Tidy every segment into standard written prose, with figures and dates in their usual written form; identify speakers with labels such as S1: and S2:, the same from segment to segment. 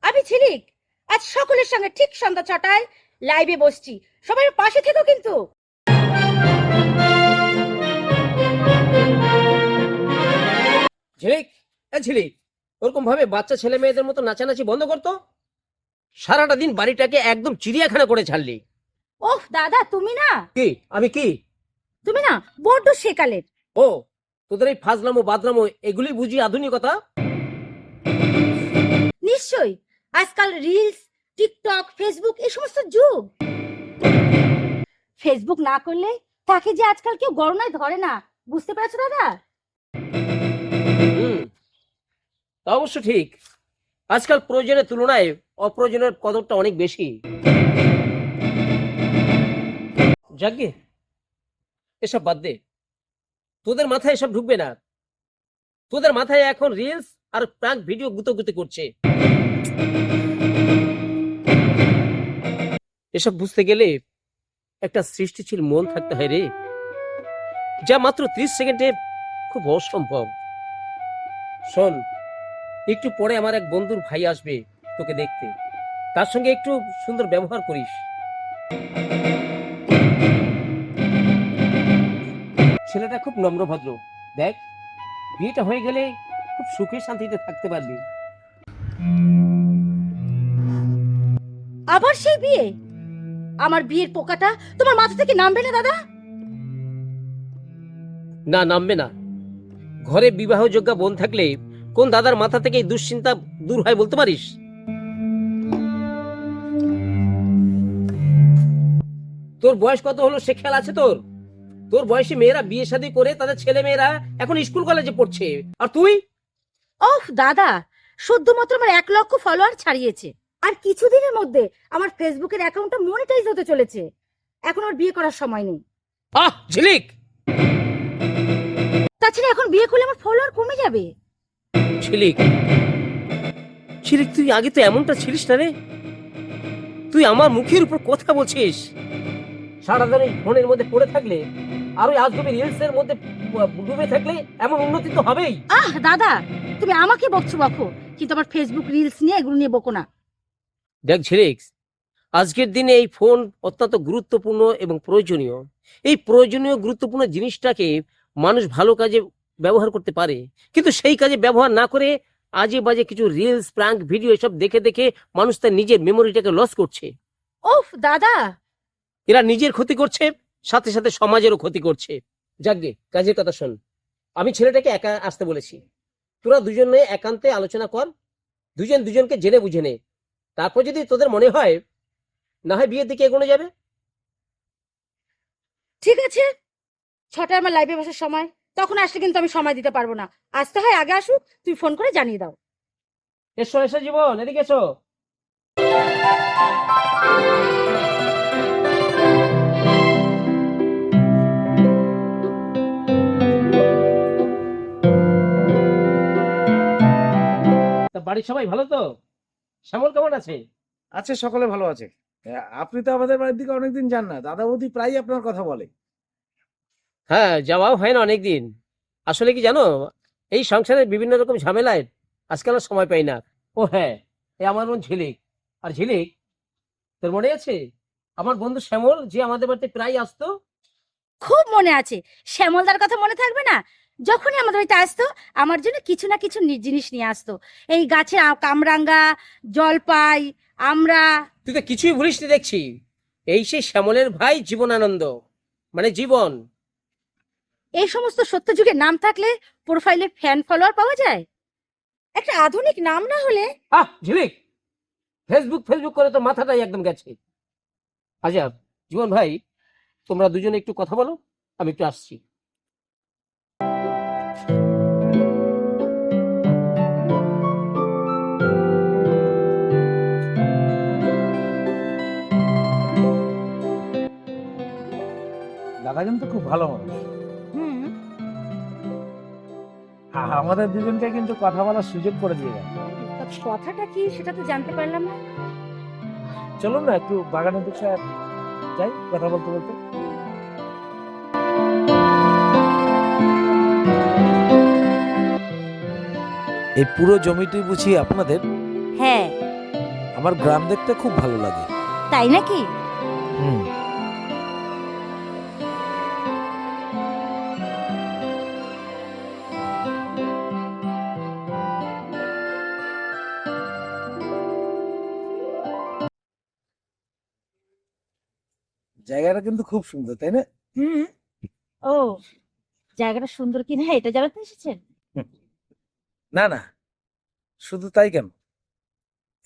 S1: আমি ঝিলিক, আজ সকলের সঙ্গে ঠিক সন্ধ্যা 6টায় লাইভে বসছি, সবাই পাশে থেকো কিন্তু।
S2: ঝিলিক, ঝিলিক, ওরকম ভাবে বাচ্চা ছেলে মেয়েদের মতো নাচানাচি বন্ধ করতো। সারাটা দিন বাড়িটাকে একদম চিড়িয়াখানা করে ছাড়লি।
S1: ওহ দাদা, তুমি না,
S2: কি আমি কি
S1: তুমি না বড্ড শেকালের।
S2: ও, তোদের এই ফাজলামো বাদলামো এগুলি বুঝি আধুনিকতা?
S1: নিশ্চয়ই, আজকাল রিলস, টিকটক, ফেসবুক এই সমস্ত যুগ। ফেসবুক না করলে তাকে যে আজকাল কেউ গণনায় ধরে না, বুঝতে পেরেছো দাদা?
S2: তা অবশ্য ঠিক। আজকাল প্রয়োজনের তুলনায় অপ্রয়োজনের কদরটা অনেক বেশি। যাকে এসব বাদ দে, তোদের মাথায় এসব ঢুকবে না। তোদের মাথায় এখন রিলস আর প্রাঙ্ক ভিডিও গুতোগুতি করছে। এসব বুঝতে গেলে একটা সৃষ্টিশীল মন থাকতে হয় রে, যা মাত্র 30 সেকেন্ডে খুব অসম্ভব। শোন, একটু পরে আমার এক বন্ধুর ভাই আসবে তোকে দেখতে, তার সঙ্গে একটু সুন্দর ব্যবহার করিস। ছেলেটা খুব নম্রভদ্র। দেখ, বিয়েটা হয়ে গেলে খুব সুখে শান্তিতে থাকতে পারবি।
S1: আবার সেই বিয়ে? আমার বিয়ের পোকাটা তোমার মাথা থেকে নামবে না দাদা?
S2: না, নামবে না। ঘরে বিবাহযোগ্য বোন থাকলে কোন দাদার মাথা থেকে এই দুশ্চিন্তা দূর হয় বলতে পারিস? তোর বয়স কত হলো সে খেয়াল আছে তোর? তোর বয়সী মেয়েরা বিয়ে শাদী করে তাদের ছেলে মেয়েরা এখন স্কুল কলেজে পড়ছে, আর তুই?
S1: ওহ দাদা, সদ্য মাত্র আমার 1 লক্ষ ফলোয়ার ছাড়িয়েছে, আর কিছুদিনের মধ্যে আমার ফেসবুকের অ্যাকাউন্টটা মনিটাইজ হতে চলেছে। এখন আর বিয়ে করার সময় নেই।
S2: আহ ঝিলিক,
S1: তাছাড়া এখন বিয়ে করলে আমার ফলোয়ার কমে যাবে।
S2: ঝিলিক, ঝিলিক, তুই আগে তো এমনটা ছিলিস না রে। তুই আমার মুখের উপর কথা বলছিস। সারাদিন এই ফোনের মধ্যে পড়ে থাকলে আর ওই আজগবি রিলস এর মধ্যে ডুবে থাকলে এমন উন্নতি তো হবেই।
S1: আহ দাদা, তুমি আমাকে বকছো বকো, কিন্তু আমার ফেসবুক রিলস নিয়ে এগুলো নিয়ে বকো না।
S2: দেখ ঝিলিক, আজকের দিনে এই ফোন অত্যন্ত গুরুত্বপূর্ণ এবং প্রয়োজনীয়। এই প্রয়োজনীয় গুরুত্বপূর্ণ জিনিসটাকে মানুষ ভালো কাজে ব্যবহার করতে পারে, কিন্তু সেই কাজে ব্যবহার না করে আজে বাজে কিছু রিলস, প্রাঙ্ক ভিডিও এসব দেখে দেখে মানুষ তার নিজের মেমোরিটাকে লস করছে।
S1: ওফ দাদা,
S2: এরা নিজের ক্ষতি করছে, সাথে সাথে সমাজেরও ক্ষতি করছে। যাকগে, কাজের কথা শোন। আমি ছেলেটাকে একা আসতে বলেছি, তোরা দুজনে একান্তে আলোচনা কর, দুজন দুজনকে জেনে বুঝে নে। তারপর যদি তোদের মনে হয় না হয় বিয়ের দিকে এগোনো যাবে।
S1: ঠিক আছে, 6টায় আমার লাইভে বসার সময়, তখন আসলে কিন্তু আমি সময় দিতে পারবো না। আসতে হয় আগে আসুক, তুই ফোন করে জানিয়ে দাও।
S2: এসো এসো জীবন, এদিকে এসো। তা বাড়ির সবাই ভালো তো? শ্যামল কেমন আছে?
S3: আছে, সকলে ভালো আছে। আপনি তো আমাদের বাড়ির দিকে অনেকদিন যান না, দাদা বৌদি প্রায়ই আপনার কথা বলে।
S2: হ্যাঁ, যাওয়াও হয় না অনেকদিন। আসলে কি জানো, এই সংসারের বিভিন্ন রকম ঝামেলায় আজকাল আর সময় পাই না। ও হ্যাঁ, এই আমার বোন ঝিলিক। আর ঝিলিক, তোর মনে আছে আমার বন্ধু শ্যামল যে আমাদের বাড়িতে প্রায় আসতো?
S1: খুব মনে আছে। শ্যামলদার কথা মনে থাকবে না? যখনই আমাদের বাড়িতে আসতো, আমার জন্য কিছু না কিছু জিনিস নিয়ে আসতো। এই গাছে কামরাঙ্গা, জলপাই, আমরা।
S2: তুই তো কিছুই ভুলিসনি দেখছি। এই সেই শ্যামলের ভাই জীবনানন্দ, মানে জীবন।
S1: এই সমস্ত সত্য যুগের নাম থাকলে প্রোফাইলে ফ্যান ফলোয়ার পাওয়া যায়। একটা আধুনিক নাম না হলে।
S2: আহ ঝিলিক, ফেসবুক ফেসবুক করে তো মাথাটাই একদম গেছে। আচ্ছা জীবন ভাই, তোমরা দুজনে একটু কথা বলো, আমি একটু আসছি।
S3: দাদা কিন্তু খুব ভালো মানুষ।
S1: হুম,
S3: আমাদের দুজনকে কিন্তু কথা বলার সুযোগ করে দিয়ে গেল।
S1: তা কথাটা কি সেটা তো জানতে পারলাম না।
S3: চলুন না একটু বাগানের দিকে যাই কথা বলতে বলতে। এই পুরো জমিটি বুঝি আপনাদের?
S1: হ্যাঁ,
S3: আমার গ্রাম দেখতে খুব ভালো লাগে।
S1: তাই নাকি?
S3: হুম। জায়গাটা কিন্তু খুব সুন্দর, তাই না?
S1: হুম। ও, জায়গাটা সুন্দর কিনা এটা জানাতে এসেছেন?
S3: না না, শুধু তাই কেন,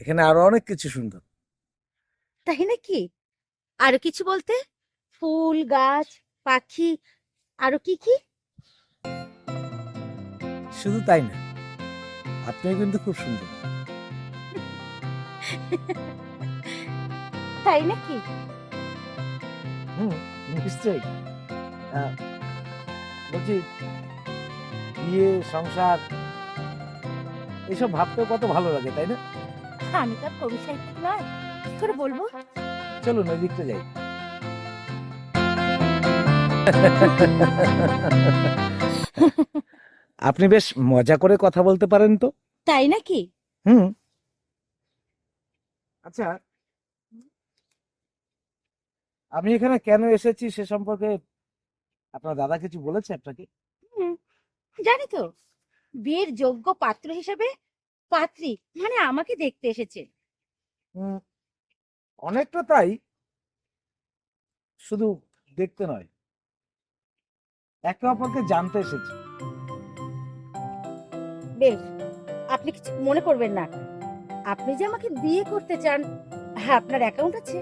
S3: এখানে আরো অনেক কিছু সুন্দর।
S1: তাই নাকি? আরো কিছু বলতে? ফুল, গাছ, পাখি, আরো কি কি?
S3: শুধু তাই না, আপনিও কিন্তু খুব সুন্দর।
S1: তাই নাকি?
S3: হুম, নিশ্চয়ই। আহ, বলছি, বিয়ে, সংসার এসব ভাবতেও কত ভালো লাগে, তাই না?
S1: আমি তো আর কবি সাহিত্যিক নয়, কি করে বলবো?
S3: চলুন ওই দিকটা যাই। আপনি বেশ মজা করে কথা বলতে পারেন তো।
S1: তাই নাকি?
S3: হুম। আচ্ছা, আমি এখানে কেন এসেছি সে সম্পর্কে আপনার দাদা কিছু বলেছে আপনাকে?
S1: হুম, জানি তো। বিয়ের যোগ্য পাত্র হিসেবে পাত্রী মানে আমাকে দেখতে এসেছে।
S3: হুম, অনেকটা তাই, শুধু দেখতে নয়, একে অপরকে জানতে এসেছি।
S1: বেশ, আপনি কিছু মনে করবেন না। আপনি যে আমাকে বিয়ে করতে চান, হ্যাঁ, আপনার অ্যাকাউন্ট আছে?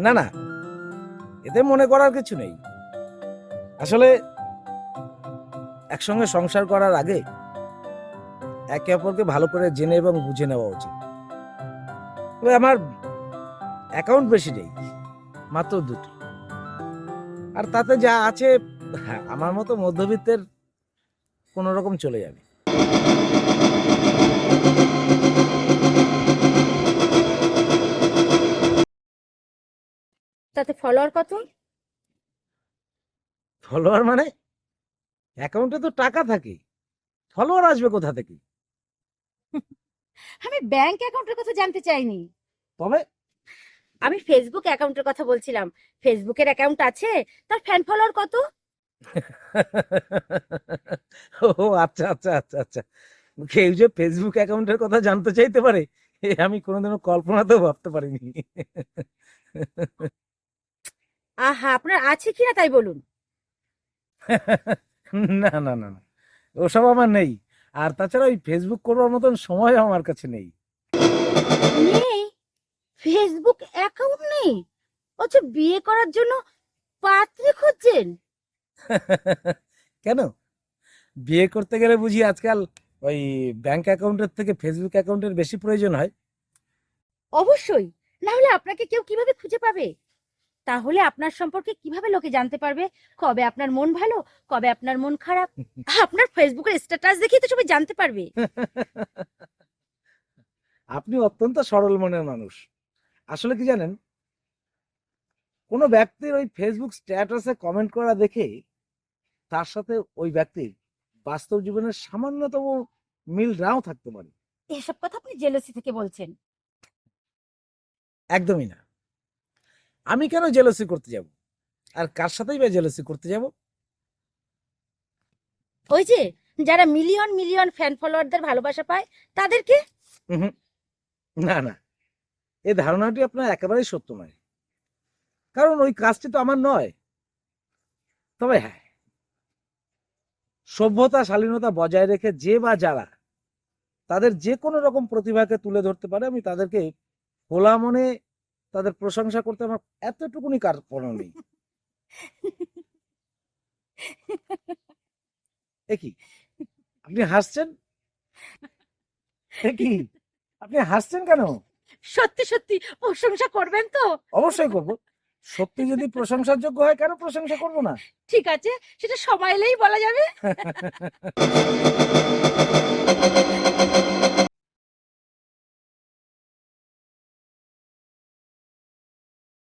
S3: না না, এতে মনে করার কিছু নেই। আসলে একসঙ্গে সংসার করার আগে একে অপরকে ভালো করে জেনে এবং বুঝে নেওয়া উচিত। তবে আমার অ্যাকাউন্ট বেশি নেই, মাত্র 2টি। আর তাতে যা আছে, হ্যাঁ, আমার মতো মধ্যবিত্তের কোনো রকম চলে যাবে।
S1: তাতে ফলোয়ার কত?
S3: ফলোয়ার মানে? অ্যাকাউন্টে তো টাকা থাকে, ফলোয়ার আসবে কোথা থেকে?
S1: আমি ব্যাংক অ্যাকাউন্টের কথা জানতে চাইনি।
S3: তবে
S1: আমি ফেসবুক অ্যাকাউন্টের কথা বলছিলাম। ফেসবুকের অ্যাকাউন্ট আছে, তার ফ্যান ফলোয়ার কত?
S3: ও আচ্ছা আচ্ছা আচ্ছা আচ্ছা, কেউ যে ফেসবুক অ্যাকাউন্টের কথা জানতে চাইতে পারে, এ আমি কোনোদিনও কল্পনাতেও ভাবতে পারিনি।
S1: আহা, আপনার আছে কিনা তাই বলুন।
S3: না না না না, ওসব আমার নেই। আর তাছাড়া ওই ফেসবুক করবার মতন সময় আমার কাছে নেই।
S1: নেই? ফেসবুক অ্যাকাউন্ট নেই? অথচ বিয়ে করার জন্য পাত্রী খুঁজছেন?
S3: কেন, বিয়ে করতে গেলে বুঝি আজকাল ওই ব্যাংক অ্যাকাউন্টের থেকে ফেসবুক অ্যাকাউন্টের বেশি প্রয়োজন হয়?
S1: অবশ্যই, না হলে আপনাকে কেউ কিভাবে খুঁজে পাবে? তাহলে আপনার সম্পর্কে কিভাবে লোকে জানতে পারবে কবে আপনার মন ভালো, কবে আপনার মন খারাপ? আপনার ফেসবুকের স্ট্যাটাস দেখেই তো সবাই জানতে পারবে।
S3: আপনি অত্যন্ত সরল মনের মানুষ। আসলে কি জানেন, কোনো ব্যক্তির ওই ফেসবুক স্ট্যাটাসে কমেন্ট করা দেখে তার সাথে ওই ব্যক্তির বাস্তব জীবনের সামান্যতম মিল নাও থাকতে পারে।
S1: এসব কথা আপনি জেলাসি থেকে বলছেন?
S3: একদমই না। আমি কেন জেলাসি করতে যাব, আর কার সাথেই বা জেলাসি করতে যাব?
S1: ওই যে যারা মিলিয়ন মিলিয়ন ফ্যান ফলোয়ারদের ভালোবাসা পায় তাদেরকে।
S3: উহুম, না না, এই ধারণাটি আপনার একেবারেই সত্য নয়, কারণ ওই কাজটি তো আমার নয়। তবে হ্যাঁ, সভ্যতা শালীনতা বজায় রেখে যে বা যারা তাদের যে কোনো রকম প্রতিভাকে তুলে ধরতে পারে, আমি তাদেরকে খোলা মনে তাদের প্রশংসা করতে আমার এতটুকুনি কার্পণ্য নেই। কি আপনি হাসছেন? কি আপনি হাসছেন কেন?
S1: সত্যি সত্যি প্রশংসা করবেন তো?
S3: অবশ্যই করব। সত্যি যদি প্রশংসার যোগ্য হয়, কেন প্রশংসা করব না?
S1: ঠিক আছে, সেটা সময় এলেই বলা যাবে।